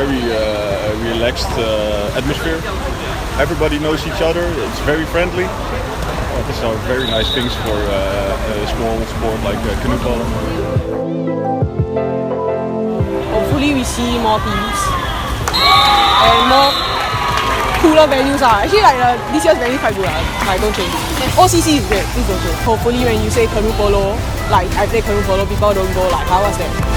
very relaxed atmosphere. Everybody knows each other. It's very friendly. These are very nice things for a small sport like canoe polo. Hopefully we see more teams and more cooler venues. Actually, this year's venue quite good. Don't change. OCC is great. Please don't change. Hopefully when you say canoe polo, like I play canoe polo, people don't go like, what's that?